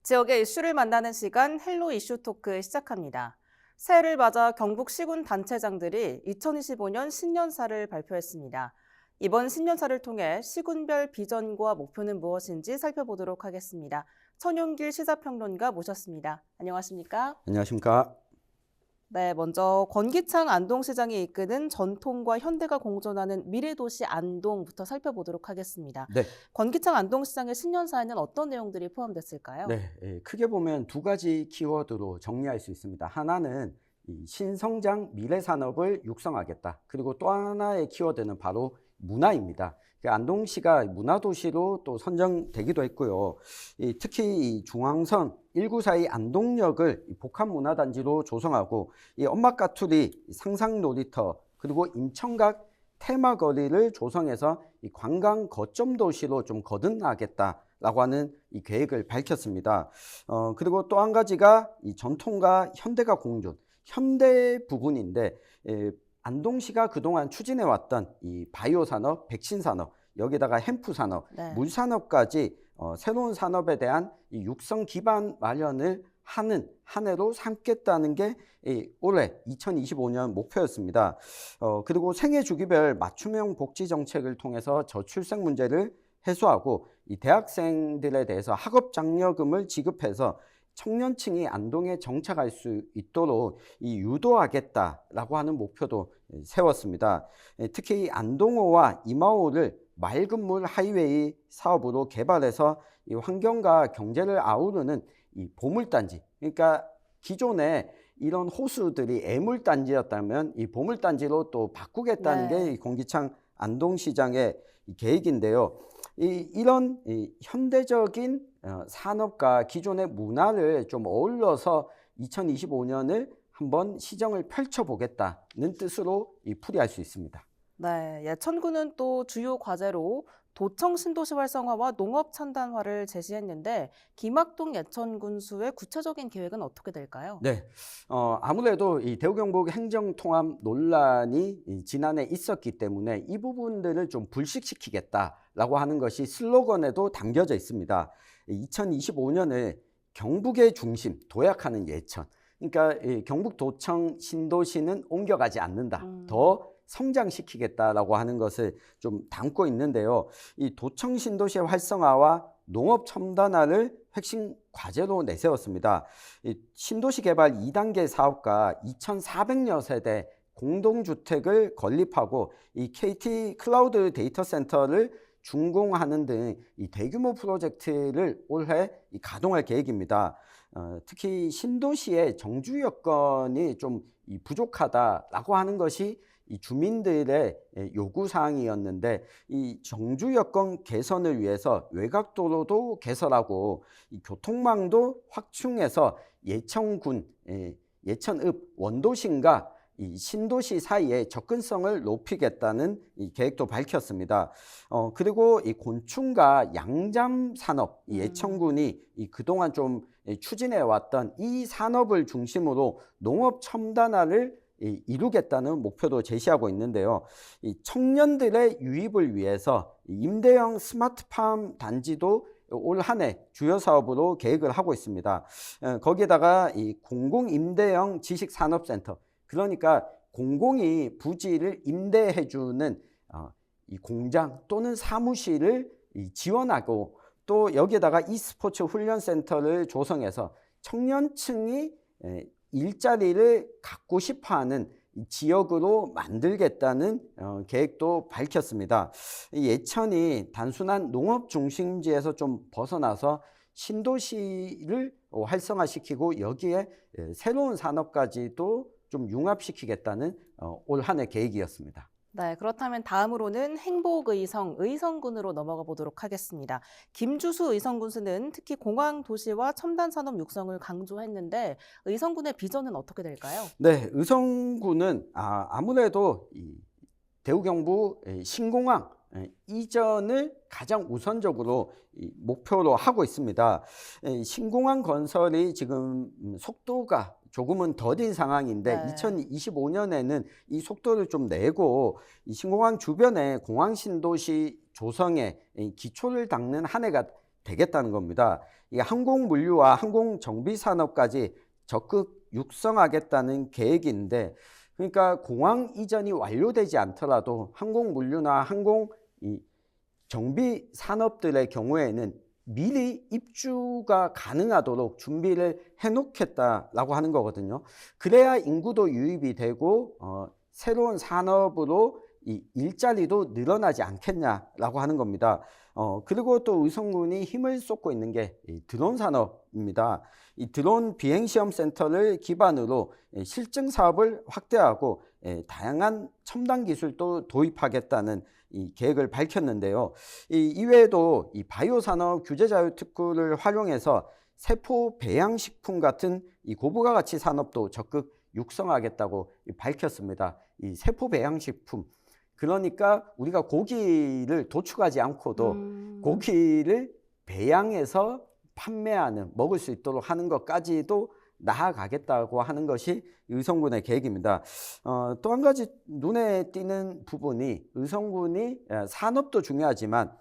지역의 이슈를 만나는 시간 헬로 이슈 토크 시작합니다. 새해를 맞아 경북 시군 단체장들이 2025년 신년사를 발표했습니다. 이번 신년사를 통해 시군별 비전과 목표는 무엇인지 살펴보도록 하겠습니다. 천용길 시사평론가 모셨습니다. 안녕하십니까? 안녕하십니까? 네, 먼저 권기창 안동시장이 이끄는 전통과 현대가 공존하는 미래도시 안동부터 살펴보도록 하겠습니다. 네, 권기창 안동시장의 신년사에는 어떤 내용들이 포함됐을까요? 크게 보면 두 가지 키워드로 정리할 수 있습니다. 하나는 이 신성장 미래산업을 육성하겠다. 그리고 또 하나의 키워드는 바로 문화입니다. 안동시가 문화도시로 또 선정되기도 했고요. 특히 이 중앙선 194의 안동역을 복합문화단지로 조성하고 이 엄마까투리 상상놀이터 그리고 임청각 테마거리를 조성해서 이 관광 거점 도시로 좀 거듭나겠다라고 하는 이 계획을 밝혔습니다. 그리고 또 한 가지가 이 전통과 현대가 공존, 현대 부분인데 안동시가 그동안 추진해왔던 이 바이오 산업, 백신 산업, 여기다가 햄프 산업, 네. 물 산업까지 새로운 산업에 대한 이 육성 기반 마련을 하는 한 해로 삼겠다는 게 올해 2025년 목표였습니다. 그리고 생애 주기별 맞춤형 복지 정책을 통해서 저출생 문제를 해소하고 이 대학생들에 대해서 학업 장려금을 지급해서 청년층이 안동에 정착할 수 있도록 유도하겠다라고 하는 목표도 세웠습니다. 특히 안동호와 이마호를 맑은 물 하이웨이 사업으로 개발해서 이 환경과 경제를 아우르는 이 보물단지, 그러니까 기존에 이런 호수들이 애물단지였다면 이 보물단지로 또 바꾸겠다는 게 권기창 안동시장의 계획인데요. 이런 현대적인 산업과 기존의 문화를 좀 어울러서 2025년을 한번 시정을 펼쳐보겠다는 뜻으로 풀이할 수 있습니다. 네, 예천군은 또 주요 과제로 도청 신도시 활성화와 농업 찬단화를 제시했는데 김학동 예천군수의 구체적인 계획은 어떻게 될까요? 네, 아무래도 이 대구경북 행정통합 논란이 지난해 있었기 때문에 이 부분들을 좀 불식시키겠다라고 하는 것이 슬로건에도 담겨져 있습니다. 2025년을 경북의 중심, 도약하는 예천. 그러니까 경북도청 신도시는 옮겨가지 않는다. 더 성장시키겠다라고 하는 것을 좀 담고 있는데요. 이 도청 신도시의 활성화와 농업 첨단화를 핵심 과제로 내세웠습니다. 이 신도시 개발 2단계 사업과 2,400여 세대 공동주택을 건립하고 이 KT 클라우드 데이터 센터를 준공하는 등 이 대규모 프로젝트를 올해 가동할 계획입니다. 특히 신도시의 정주 여건이 좀 부족하다라고 하는 것이 이 주민들의 요구 사항이었는데 이 정주 여건 개선을 위해서 외곽도로도 개설하고 이 교통망도 확충해서 예천군, 예천읍 원도심과 이 신도시 사이의 접근성을 높이겠다는 이 계획도 밝혔습니다. 그리고 이 곤충과 양잠 산업, 이 예천군이 그동안 좀 추진해 왔던 이 산업을 중심으로 농업 첨단화를 이루겠다는 목표도 제시하고 있는데요. 이 청년들의 유입을 위해서 임대형 스마트팜 단지도 올 한 해 주요 사업으로 계획을 하고 있습니다. 거기에다가 이 공공임대형 지식산업센터, 그러니까 공공이 부지를 임대해주는 이 공장 또는 사무실을 지원하고 또 여기에다가 e스포츠 훈련센터를 조성해서 청년층이 일자리를 갖고 싶어하는 지역으로 만들겠다는 계획도 밝혔습니다. 예천이 단순한 농업 중심지에서 좀 벗어나서 신도시를 활성화시키고 여기에 새로운 산업까지도 좀 융합시키겠다는 올 한 해 계획이었습니다. 네, 그렇다면 다음으로는 행복의성, 의성군으로 넘어가 보도록 하겠습니다. 김주수 의성군수는 특히 공항 도시와 첨단 산업 육성을 강조했는데 의성군의 비전은 어떻게 될까요? 네, 의성군은 아무래도 이 대구 경북 신공항 이전을 가장 우선적으로 목표로 하고 있습니다. 신공항 건설이 지금 속도가 조금은 더딘 상황인데 네. 2025년에는 이 속도를 좀 내고 이 신공항 주변에 공항 신도시 조성에 기초를 닦는 한 해가 되겠다는 겁니다. 이 항공물류와 항공정비산업까지 적극 육성하겠다는 계획인데, 그러니까 공항 이전이 완료되지 않더라도 항공물류나 항공 정비 산업들의 경우에는 미리 입주가 가능하도록 준비를 해놓겠다라고 하는 거거든요. 그래야 인구도 유입이 되고 새로운 산업으로 이 일자리도 늘어나지 않겠냐라고 하는 겁니다. 그리고 또 의성군이 힘을 쏟고 있는 게 이 드론 산업입니다. 이 드론 비행시험 센터를 기반으로 실증 사업을 확대하고 다양한 첨단 기술도 도입하겠다는 이 계획을 밝혔는데요. 이외에도 이 바이오 산업 규제 자유 특구를 활용해서 세포 배양식품 같은 이 고부가 가치 산업도 적극 육성하겠다고 밝혔습니다. 이 세포 배양식품, 그러니까 우리가 고기를 도축하지 않고도 고기를 배양해서 판매하는, 먹을 수 있도록 하는 것까지도 나아가겠다고 하는 것이 의성군의 계획입니다. 또 한 가지 눈에 띄는 부분이 의성군이 산업도 중요하지만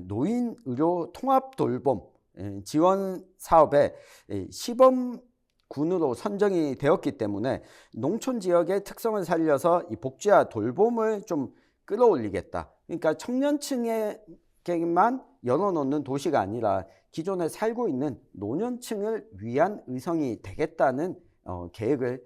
노인 의료 통합 돌봄 지원 사업에 시범군으로 선정이 되었기 때문에 농촌 지역의 특성을 살려서 이 복지와 돌봄을 좀 끌어올리겠다. 그러니까 청년층에게만 열어놓는 도시가 아니라 기존에 살고 있는 노년층을 위한 의성이 되겠다는 계획을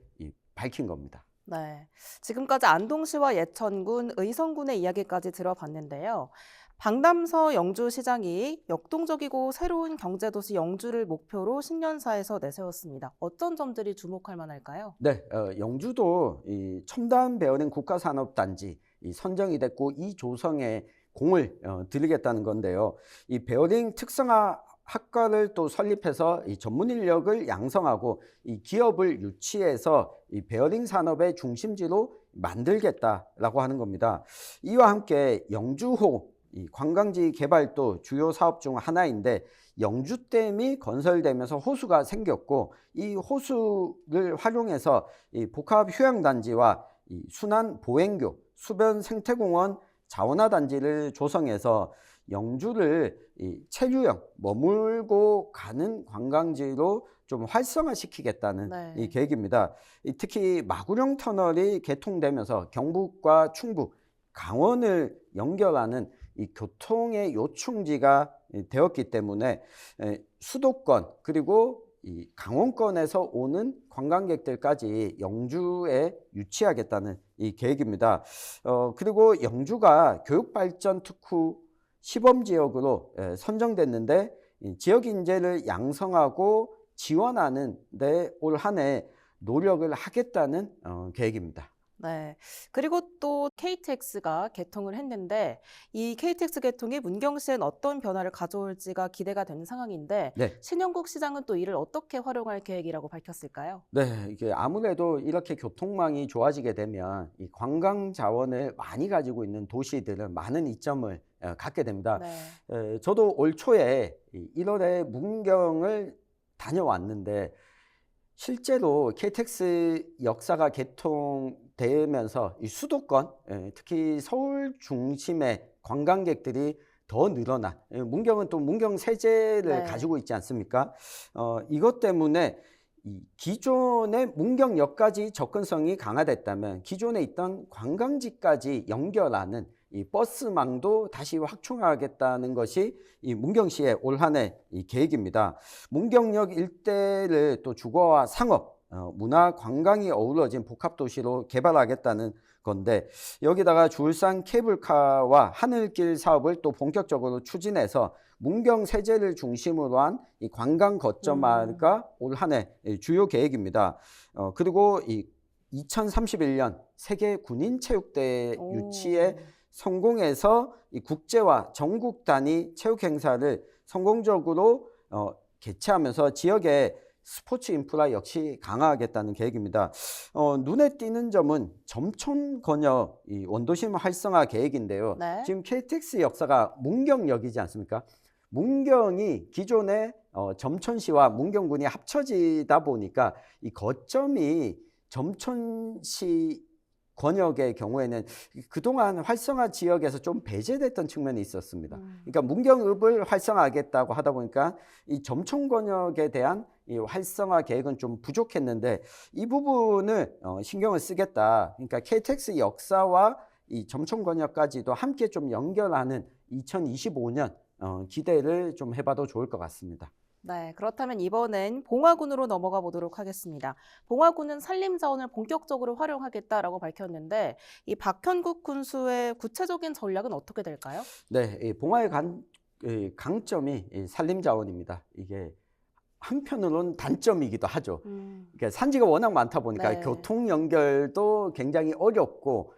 밝힌 겁니다. 네, 지금까지 안동시와 예천군, 의성군의 이야기까지 들어봤는데요. 박남서 영주시장이 역동적이고 새로운 경제도시 영주를 목표로 신년사에서 내세웠습니다. 어떤 점들이 주목할 만할까요? 네, 영주도 이 첨단 베어링 국가산업단지 선정이 됐고 이 조성에 공을 들이겠다는 건데요. 이 베어링 특성화 학과를 또 설립해서 이 전문 인력을 양성하고 이 기업을 유치해서 이 베어링 산업의 중심지로 만들겠다라고 하는 겁니다. 이와 함께 영주호 이 관광지 개발도 주요 사업 중 하나인데, 영주댐이 건설되면서 호수가 생겼고 이 호수를 활용해서 이 복합 휴양단지와 이 순환 보행교, 수변 생태공원 자원화 단지를 조성해서 영주를 이 체류형 머물고 가는 관광지로 좀 활성화시키겠다는 네. 이 계획입니다. 특히 마구령 터널이 개통되면서 경북과 충북, 강원을 연결하는 이 교통의 요충지가 되었기 때문에 수도권 그리고 이 강원권에서 오는 관광객들까지 영주에 유치하겠다는 이 계획입니다. 그리고 영주가 교육발전 특후 시범지역으로 선정됐는데, 지역 인재를 양성하고 지원하는 데 올 한 해 노력을 하겠다는 계획입니다. 네. 그리고 또 KTX가 개통을 했는데 이 KTX 개통이 문경시엔 어떤 변화를 가져올지가 기대가 되는 상황인데 네. 신영국 시장은 또 이를 어떻게 활용할 계획이라고 밝혔을까요? 네, 이게 아무래도 이렇게 교통망이 좋아지게 되면 이 관광 자원을 많이 가지고 있는 도시들은 많은 이점을 갖게 됩니다. 네. 저도 올 초에 1월에 문경을 다녀왔는데, 실제로 KTX 역사가 개통되면서 이 수도권, 특히 서울 중심의 관광객들이 더 늘어나, 문경은 또 문경 세제를 네. 가지고 있지 않습니까? 이것 때문에 이 기존의 문경역까지 접근성이 강화됐다면 기존에 있던 관광지까지 연결하는 이 버스망도 다시 확충하겠다는 것이 이 문경시의 올 한 해 이 계획입니다. 문경역 일대를 또 주거와 상업, 문화, 관광이 어우러진 복합도시로 개발하겠다는 건데, 여기다가 줄산 케이블카와 하늘길 사업을 또 본격적으로 추진해서 문경 세제를 중심으로 한 이 관광 거점화가 올 한 해 주요 계획입니다. 그리고 이 2031년 세계 군인 체육대회 유치에 성공해서 이 국제와 전국 단위 체육 행사를 성공적으로 개최하면서 지역의 스포츠 인프라 역시 강화하겠다는 계획입니다. 눈에 띄는 점은 점촌 건역 이 원도심 활성화 계획인데요. 네. 지금 KTX 역사가 문경역이지 않습니까? 문경이 기존의 점촌시와 문경군이 합쳐지다 보니까 이 거점이 점촌시 권역의 경우에는 그동안 활성화 지역에서 좀 배제됐던 측면이 있었습니다. 그러니까 문경읍을 활성화하겠다고 하다 보니까 이 점촌 권역에 대한 이 활성화 계획은 좀 부족했는데 이 부분을 신경을 쓰겠다. 그러니까 KTX 역사와 이 점촌 권역까지도 함께 좀 연결하는 2025년 기대를 좀 해봐도 좋을 것 같습니다. 네, 그렇다면 이번엔 봉화군으로 넘어가 보도록 하겠습니다. 봉화군은 산림자원을 본격적으로 활용하겠다라고 밝혔는데 이 박현국 군수의 구체적인 전략은 어떻게 될까요? 네, 이 봉화의 강점이 이 산림자원입니다. 이게 한편으로는 단점이기도 하죠. 그러니까 산지가 워낙 많다 보니까 네. 교통 연결도 굉장히 어렵고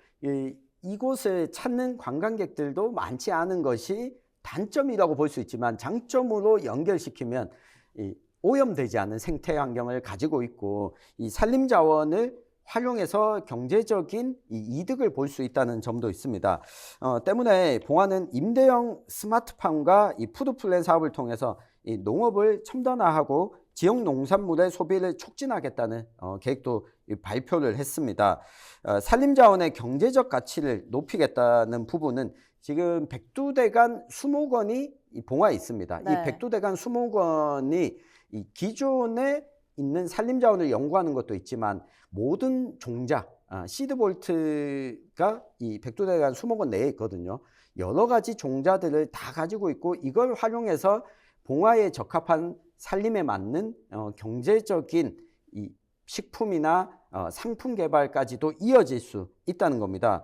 이곳을 찾는 관광객들도 많지 않은 것이 단점이라고 볼 수 있지만 장점으로 연결시키면 이 오염되지 않은 생태 환경을 가지고 있고 이 산림 자원을 활용해서 경제적인 이득을 볼 수 있다는 점도 있습니다. 때문에 봉화는 임대형 스마트팜과 이 푸드플랜 사업을 통해서 이 농업을 첨단화하고 지역 농산물의 소비를 촉진하겠다는 계획도 발표를 했습니다. 산림자원의 경제적 가치를 높이겠다는 부분은 지금 백두대간 수목원이 봉화에 있습니다. 네. 이 백두대간 수목원이 이 기존에 있는 산림자원을 연구하는 것도 있지만 모든 종자, 시드볼트가 이 백두대간 수목원 내에 있거든요. 여러 가지 종자들을 다 가지고 있고 이걸 활용해서 봉화에 적합한 산림에 맞는 경제적인 이 식품이나 상품 개발까지도 이어질 수 있다는 겁니다.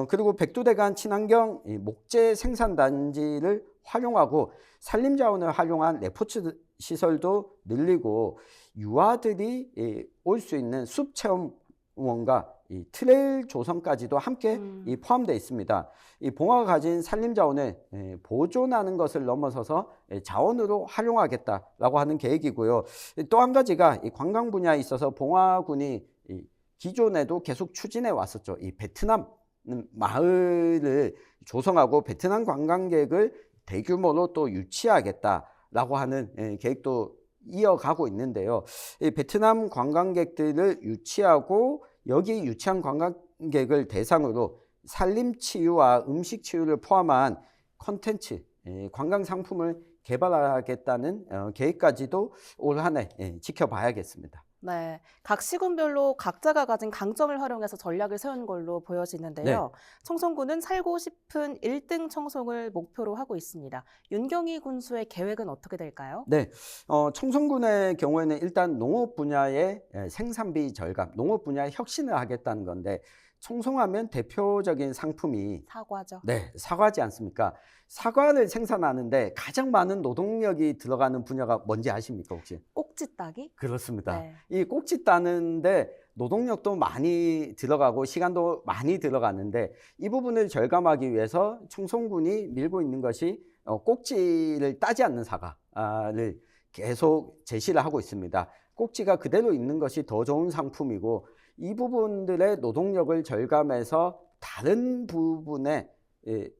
그리고 백두대간 친환경 목재 생산단지를 활용하고 산림자원을 활용한 레포츠 시설도 늘리고 유아들이 올 수 있는 숲체험원과 이 트레일 조성까지도 함께 포함되어 있습니다. 이 봉화가 가진 산림자원을 보존하는 것을 넘어서서 자원으로 활용하겠다라고 하는 계획이고요. 또 한 가지가 이 관광 분야에 있어서 봉화군이 기존에도 계속 추진해 왔었죠. 이 베트남 마을을 조성하고 베트남 관광객을 대규모로 또 유치하겠다라고 하는 계획도 이어가고 있는데요. 이 베트남 관광객들을 유치하고 여기 유치한 관광객을 대상으로 산림치유와 음식치유를 포함한 콘텐츠, 관광 상품을 개발하겠다는 계획까지도 올 한 해 지켜봐야겠습니다. 네, 각 시군별로 각자가 가진 강점을 활용해서 전략을 세운 걸로 보여지는데요. 청송군은 살고 싶은 1등 청송을 목표로 하고 있습니다. 윤경희 군수의 계획은 어떻게 될까요? 네, 청송군의 경우에는 일단 농업 분야의 생산비 절감, 농업 분야의 혁신을 하겠다는 건데 청송하면 대표적인 상품이 사과죠. 네, 사과지 않습니까? 사과를 생산하는데 가장 많은 노동력이 들어가는 분야가 뭔지 아십니까, 혹시? 꼭지 따기? 그렇습니다. 네. 이 꼭지 따는데 노동력도 많이 들어가고 시간도 많이 들어가는데 이 부분을 절감하기 위해서 청송군이 밀고 있는 것이 꼭지를 따지 않는 사과를 계속 제시를 하고 있습니다. 꼭지가 그대로 있는 것이 더 좋은 상품이고 이 부분들의 노동력을 절감해서 다른 부분에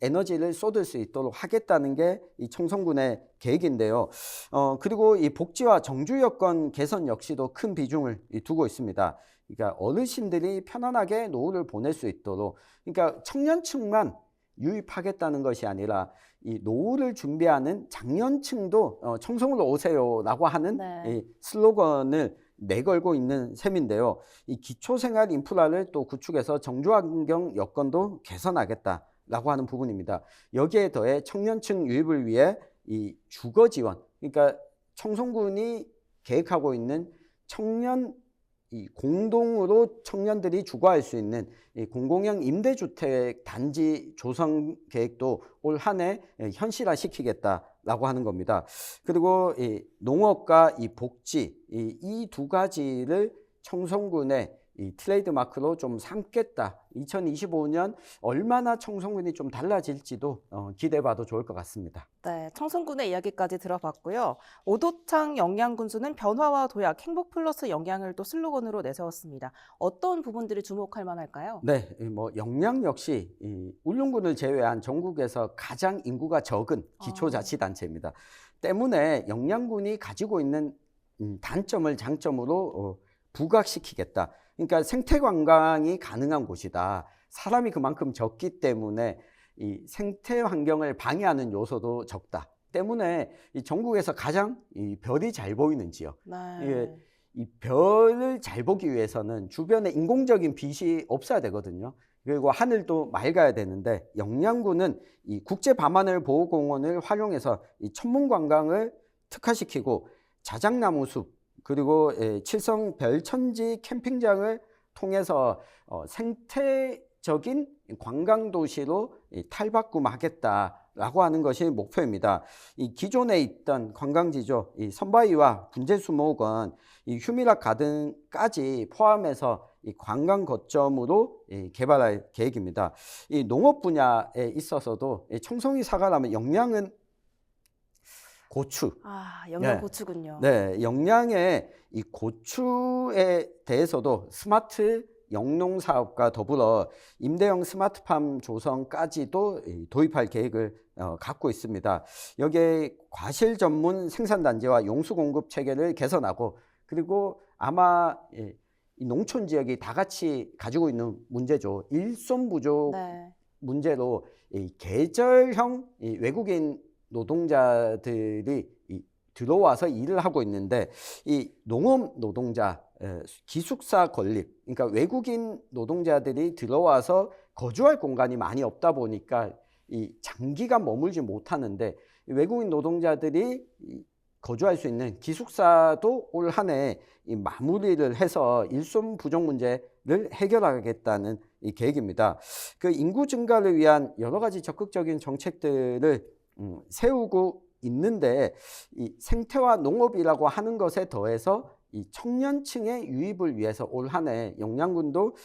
에너지를 쏟을 수 있도록 하겠다는 게 이 청송군의 계획인데요. 그리고 이 복지와 정주 여건 개선 역시도 큰 비중을 두고 있습니다. 그러니까 어르신들이 편안하게 노후를 보낼 수 있도록, 그러니까 청년층만 유입하겠다는 것이 아니라 이 노후를 준비하는 장년층도 청송으로 오세요라고 하는 이 슬로건을 내걸고 있는 셈인데요. 이 기초생활 인프라를 또 구축해서 정주환경 여건도 개선하겠다라고 하는 부분입니다. 여기에 더해 청년층 유입을 위해 이 주거 지원, 그러니까 청송군이 계획하고 있는 청년 이 공동으로 청년들이 주거할 수 있는 이 공공형 임대주택 단지 조성 계획도 올 한 해 현실화시키겠다라고 하는 겁니다. 그리고 이 농업과 이 복지 이 두 가지를 청송군의 이 트레이드 마크로 좀 삼겠다. 2025년 얼마나 청송군이 좀 달라질지도 기대해봐도 좋을 것 같습니다. 네, 청송군의 이야기까지 들어봤고요. 오도창 영양군수는 변화와 도약, 행복 플러스 영양을 또 슬로건으로 내세웠습니다. 어떤 부분들이 주목할 만할까요? 네, 뭐 영양 역시 이 울릉군을 제외한 전국에서 가장 인구가 적은 기초자치단체입니다. 때문에 영양군이 가지고 있는 단점을 장점으로 부각시키겠다. 그러니까 생태 관광이 가능한 곳이다. 사람이 그만큼 적기 때문에 이 생태 환경을 방해하는 요소도 적다. 때문에 이 전국에서 가장 이 별이 잘 보이는 지역. 이게 네. 이 별을 잘 보기 위해서는 주변에 인공적인 빛이 없어야 되거든요. 그리고 하늘도 맑아야 되는데 영양군은 이 국제 밤하늘 보호공원을 활용해서 이 천문 관광을 특화시키고 자작나무 숲 그리고 칠성 별천지 캠핑장을 통해서 생태적인 관광 도시로 탈바꿈하겠다라고 하는 것이 목표입니다. 이 기존에 있던 관광지죠. 이 선바위와 분재수목은 이 휴미락 가든까지 포함해서 이 관광 거점으로 개발할 계획입니다. 이 농업 분야에 있어서도 청송이 사과라면 영양은 고추. 아, 영양 네. 고추군요. 네, 영양의 이 고추에 대해서도 스마트 영농 사업과 더불어 임대형 스마트팜 조성까지도 도입할 계획을 갖고 있습니다. 여기에 과실 전문 생산단지와 용수 공급 체계를 개선하고 그리고 아마 이 농촌 지역이 다 같이 가지고 있는 문제죠. 일손 부족 네. 문제로 이 계절형 이 외국인 노동자들이 들어와서 일을 하고 있는데 이 농업 노동자 기숙사 건립 그러니까 외국인 노동자들이 들어와서 거주할 공간이 많이 없다 보니까 이 장기간 머물지 못하는데 외국인 노동자들이 거주할 수 있는 기숙사도 올 한 해 마무리를 해서 일손 부족 문제를 해결하겠다는 이 계획입니다. 그 인구 증가를 위한 여러 가지 적극적인 정책들을 세우고 있는데 이 생태와 농업이라고 하는 것에 더해서 이 청년층의 유입을 위해서 올 한 해 영양군도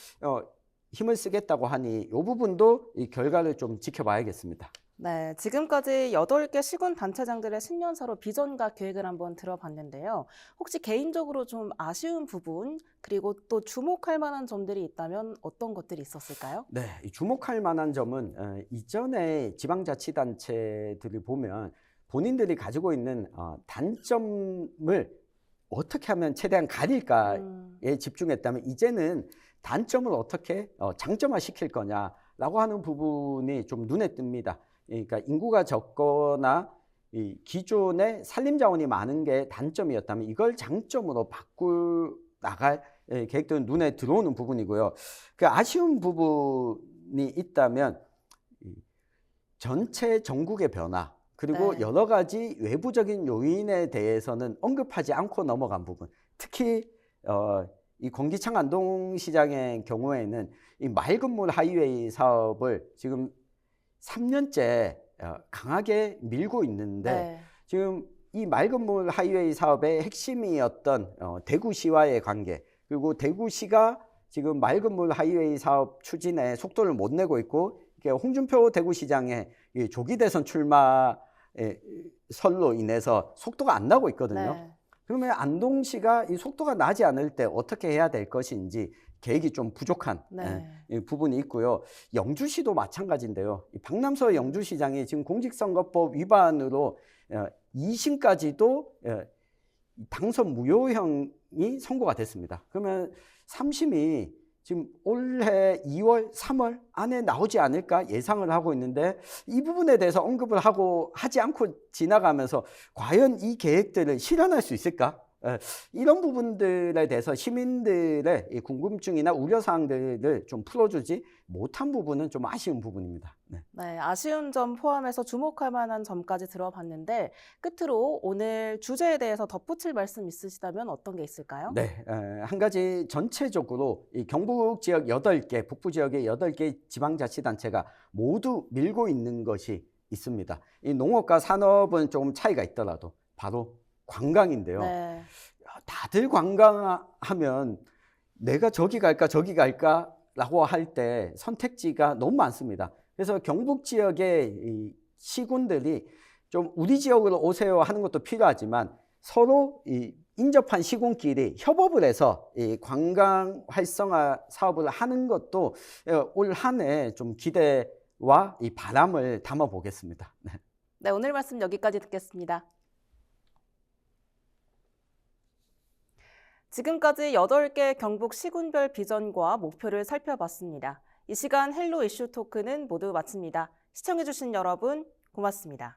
힘을 쓰겠다고 하니 이 부분도 이 결과를 좀 지켜봐야겠습니다. 네, 지금까지 8개 시군 단체장들의 신년사로 비전과 계획을 한번 들어봤는데요. 혹시 개인적으로 좀 아쉬운 부분, 그리고 또 주목할 만한 점들이 있다면 어떤 것들이 있었을까요? 네, 이 주목할 만한 점은 이전에 지방자치단체들을 보면 본인들이 가지고 있는 단점을 어떻게 하면 최대한 가릴까에 집중했다면 이제는 단점을 어떻게 장점화 시킬 거냐라고 하는 부분이 좀 눈에 뜹니다. 그러니까 인구가 적거나 이 기존에 산림 자원이 많은 게 단점이었다면 이걸 장점으로 바꿀 나갈 계획들은 눈에 들어오는 부분이고요. 그 아쉬운 부분이 있다면 전체 전국의 변화 그리고 네. 여러 가지 외부적인 요인에 대해서는 언급하지 않고 넘어간 부분. 특히 이 공기창 안동시장의 경우에는 이 맑은 물 하이웨이 사업을 지금 3년째 강하게 밀고 있는데 네. 지금 이 맑은 물 하이웨이 사업의 핵심이었던 대구시와의 관계 그리고 대구시가 지금 맑은 물 하이웨이 사업 추진에 속도를 못 내고 있고 홍준표 대구시장의 조기 대선 출마 설로 인해서 속도가 안 나고 있거든요. 네. 그러면 안동시가 이 속도가 나지 않을 때 어떻게 해야 될 것인지 계획이 좀 부족한 네. 부분이 있고요. 영주시도 마찬가지인데요. 이 박남서 영주시장이 지금 공직선거법 위반으로 2심까지도 당선 무효형이 선고가 됐습니다. 그러면 3심이 지금 올해 2월, 3월 안에 나오지 않을까 예상을 하고 있는데 이 부분에 대해서 언급을 하지 않고 지나가면서 과연 이 계획들을 실현할 수 있을까? 이런 부분들에 대해서 시민들의 이 궁금증이나 우려사항들을 좀 풀어주지 못한 부분은 좀 아쉬운 부분입니다. 네. 네, 아쉬운 점 포함해서 주목할 만한 점까지 들어봤는데 끝으로 오늘 주제에 대해서 덧붙일 말씀 있으시다면 어떤 게 있을까요? 네, 한 가지 전체적으로 이 경북 지역 8개, 북부 지역의 8개 지방자치단체가 모두 밀고 있는 것이 있습니다. 이 농업과 산업은 조금 차이가 있더라도 바로 관광인데요. 네. 다들 관광하면 내가 저기 갈까 저기 갈까라고 할 때 선택지가 너무 많습니다. 그래서 경북 지역의 이 시군들이 좀 우리 지역으로 오세요 하는 것도 필요하지만 서로 이 인접한 시군끼리 협업을 해서 이 관광 활성화 사업을 하는 것도 올 한 해 좀 기대와 이 바람을 담아 보겠습니다. 네. 네, 오늘 말씀 여기까지 듣겠습니다. 지금까지 8개 경북 시군별 비전과 목표를 살펴봤습니다. 이 시간 헬로 이슈 토크는 모두 마칩니다. 시청해주신 여러분 고맙습니다.